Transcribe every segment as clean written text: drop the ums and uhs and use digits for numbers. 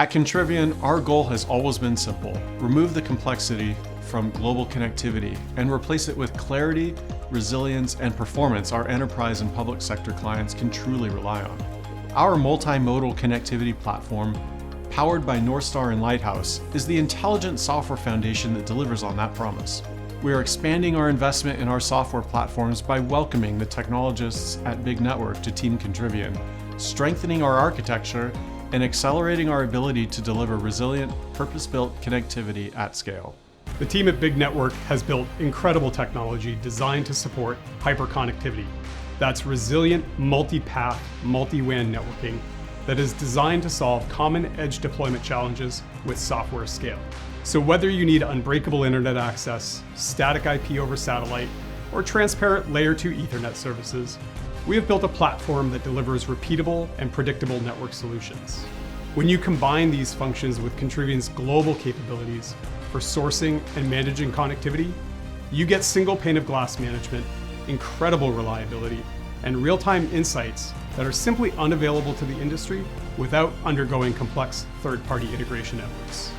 At Contrivian, our goal has always been simple: remove the complexity from global connectivity and replace it with clarity, resilience, and performance our enterprise and public sector clients can truly rely on. Our multi-modal connectivity platform, powered by Northstar and Lighthouse, is the intelligent software foundation that delivers on that promise. We are expanding our investment in our software platforms by welcoming the technologists at Big Network to Team Contrivian, strengthening our architecture, and accelerating our ability to deliver resilient, purpose-built connectivity at scale. The team at Big Network has built incredible technology designed to support hyperconnectivity. That's resilient, multi-path, multi-WAN networking that is designed to solve common edge deployment challenges with software scale. So whether you need unbreakable internet access, static IP over satellite, or transparent layer 2 Ethernet services, we have built a platform that delivers repeatable and predictable network solutions. When you combine these functions with Contrivian's global capabilities for sourcing and managing connectivity, you get single pane of glass management, incredible reliability, and real-time insights that are simply unavailable to the industry without undergoing complex third-party integration efforts.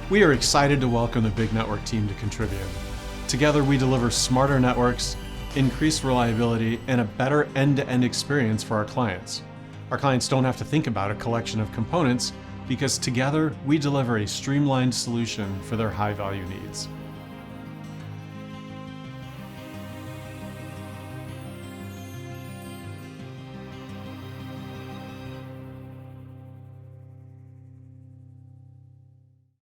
We are excited to welcome the Big Network team to Contrivian. Together we deliver smarter networks, increased reliability, and a better end-to-end experience for our clients. Our clients don't have to think about a collection of components because together we deliver a streamlined solution for their high-value needs.